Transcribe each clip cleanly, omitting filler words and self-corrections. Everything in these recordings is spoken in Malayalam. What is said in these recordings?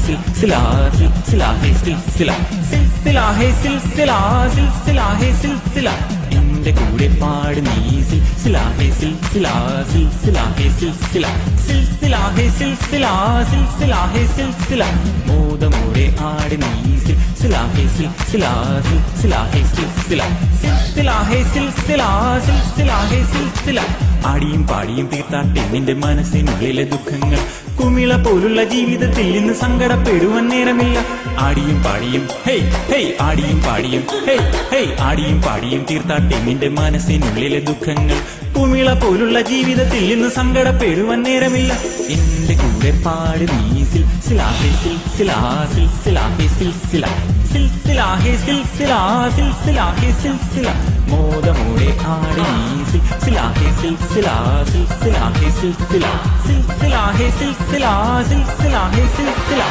सिलसिला सिलसिला है सिलसिला सिलसिला है सिलसिला सिलसिला है सिलसिला എന്റെ കൂടെ പാട് നീ സിൽസിലാ ഹേ സിൽസിലാ സിൽസിലാ ഹേ സിൽസിലാ സിൽസിലാ ഹേ സിൽസിലാ സിൽസിലാ ഹേ സിൽസിലാ മോദമോടെ ആട് നീ സിൽസിലാ ഹേ സിൽസിലാ സിൽസിലാ ഹേ സിൽസിലാ സിൽസിലാ ഹേ സിൽസിലാ സിൽസിലാ ഹേ സിൽസിലാ ആടിയും പാടിയും തീർത്താട്ടെ നിന്റെ മനസ്സിനുള്ളിലെ ദുഃഖങ്ങൾ കുമിള പോലുള്ള ജീവിതത്തിൽ ഇന്ന് സങ്കടപ്പെടുവാൻ നേരമില്ല ആടിയും പാടിയും ഹേയ് ഹേയ് ആടിയും പാടിയും ഹേയ് ഹേയ് ആടിയും പാടിയും തീർത്താട്ടെ നിന്റെ മനസ്സിനുള്ളിലെ ദുഃഖങ്ങൾ കുമിള പോലുള്ള ജീവിതത്തിൽ ഇന്ന് സങ്കടപ്പെടുവാൻ നേരമില്ല എന്റെ കൂടെ പാട് നീ സിൽസിലാ ഹേ സിൽസിലാ സിൽസിലാ ഹേ സിൽസിലാ സിൽസിലാ ഹേ സിൽസിലാ സിൽസിലാ ഹേ സിൽസിലാ മോദമോടെ ആട് നീ സിൽസിലാ ഹേ സിൽസിലാ സിൽസിലാ ഹേ സിൽസിലാ സിൽസിലാ ഹേ സിൽസിലാ സിൽസിലാ ഹേ സിൽസിലാ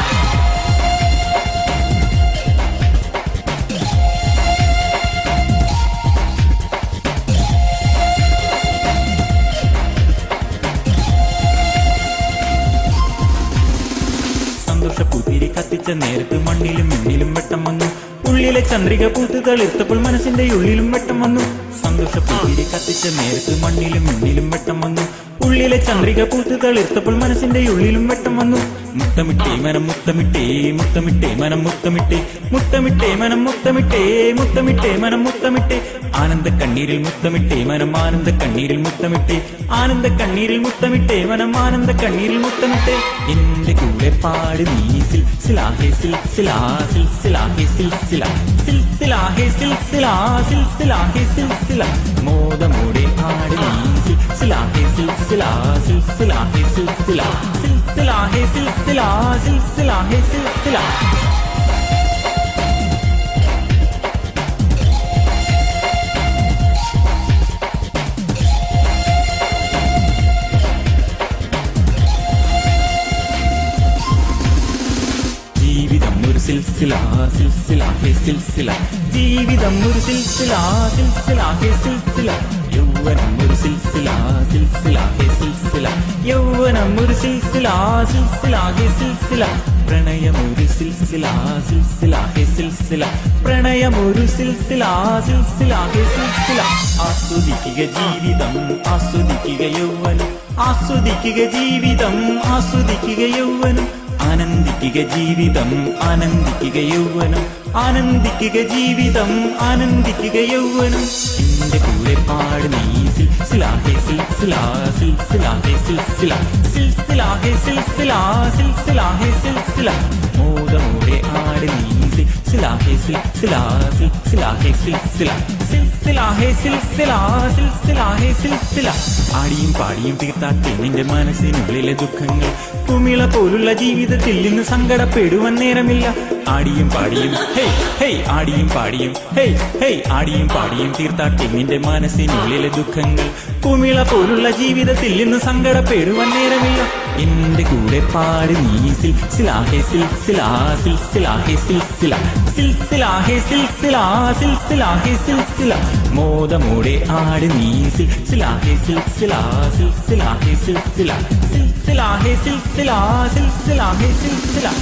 സന്തോഷപ്പൂത്തിരി കത്തിച്ച നേരത്ത് മണ്ണിലും മിന്നിലും വെട്ടം വന്നു ഉള്ളിലെ ചന്ദ്രിക പൂത്ത് തളിർത്തപ്പോൾ മനസ്സിന്റെ ഉള്ളിലും വെട്ടം വന്നു സന്തോഷപ്പൂത്തിരി കത്തിച്ച നേരത്ത് മണ്ണിലും മിന്നിലും വെട്ടം വന്നു ഉള്ളിലെ ചന്ദ്രിക പൂത്ത് തളിർത്തപ്പോൾ മനസ്സിന്റെ ഉള്ളിലും വെട്ടം വന്നു മുത്തമിട്ടേ മനം മുത്തമിട്ടേ മുത്തമിട്ടേ മനം മുത്തമിട്ടേ മുത്തമിട്ടേ മനം മുത്തമിട്ടേ മുത്തമിട്ടേ മനം മുത്തമിട്ടേ ആനന്ദ കണ്ണീരിൽ മുത്തമിട്ടേ മനം ആനന്ദ കണ്ണീരിൽ മുത്തമിട്ടേ ആനന്ദ കണ്ണീരിൽ മുത്തമിട്ടേ മനം ആനന്ദ കണ്ണീരിൽ മുത്തമിട്ടേ എന്റെ കൂടെ പാട് നീ സിൽസിലാ ഹേ സിൽസിലാ സിൽസിലാ ഹേ സിൽസിലാ സിൽസിലാ ഹേ സിൽസിലാ സിൽസിലാ ഹേ സിൽസിലാ മോദമോടെ ആട് നീ സിൽസിലാ ഹേ സിൽസിലാ സിൽസിലാ ഹേ സിൽസിലാ സിൽസിലാ ഹേ സിൽസിലാ സിൽസിലാ ഹേ സിൽസിലാ ജീവിതം ഒരു സിൽസിലാ സിൽസിലാ ഹേ സിൽസിലാ ജീവിതം ഒരു സിൽസിലാ സിൽസിലാ ഹേ സിൽസിലാ യൗവനം ഒരു സിൽസിലാ സിൽസിലാ ഹേ സിൽസിലാ യൗവനം ഒരു സിൽസിലാ സിൽസിലാ ഹേ സിൽസിലാ പ്രണയം ഒരു സിൽസിലാ സിൽസിലാ ഹേ സിൽസിലാ പ്രണയം ഒരു സിൽസിലാ സിൽസിലാ ഹേ സിൽസിലാ ആസ്വദിക്കുക ജീവിതം ആസ്വദിക്കുക യൗവനം ആസ്വദിക്കുക ജീവിതം ആസ്വദിക്കുക യൗവനം ആനന്ദിക്കുക ജീവിതം ആനന്ദിക്കുക യൗവനം ആനന്ദിക്കുക ജീവിതം ആനന്ദിക്കുക യൗവനം എന്റെ കൂടെ പാട് നീ സിൽസിലാ ഹേ സിൽസിലാ സിൽസിലാ ഹേ സിൽസിലാ സിൽസിലാ ഹേ സിൽസിലാ സിൽസിലാ ഹേ സിൽസിലാ മോദമോടെ ആട് നീ സിൽസിലാ ഹേ സിൽസിലാ സിൽസിലാ ഹേ സിൽസിലാ സിൽസിലാ ഹേ സിൽസിലാ സിൽസിലാ ഹേ സിൽസിലാ ആടിയും പാടിയും തീർത്താട്ടെ നിന്റെ മനസ്സിനുള്ളിലെ ദുഃഖങ്ങൾ കുമിള പോലുള്ള ജീവിതത്തിൽ ഇന്ന് സങ്കടപ്പെടുവാൻ നേരമില്ല ആടിയും പാടിയും ഹേയ് ഹേയ് ആടിയും പാടിയും ഹേയ് ഹേയ് ആടിയും പാടിയും തീർത്താട്ടെ നിന്റെ മനസ്സിനുള്ളിലെ ദുഃഖങ്ങൾ കുമിള പോലുള്ള ജീവിതത്തിൽ ഇന്ന് സങ്കടപ്പെടുവാൻ നേരമില്ല എന്റെ കൂടെ പാട് നീ സിൽസിലാ ഹേ സിൽസിലാ സിൽസിലാ ഹേ സിൽസിലാ സിൽസിലാ ഹേ സിൽസിലാ സിൽസിലാ ഹേ സിൽസിലാ മോദമോടെ ആട് നീ സിൽസിലാ ഹേ സിൽസിലാ സിൽസിലാ ഹേ സിൽസിലാ സിൽസിലാ ഹേ സിൽസിലാ സിൽസിലാ ഹേ സിൽസിലാ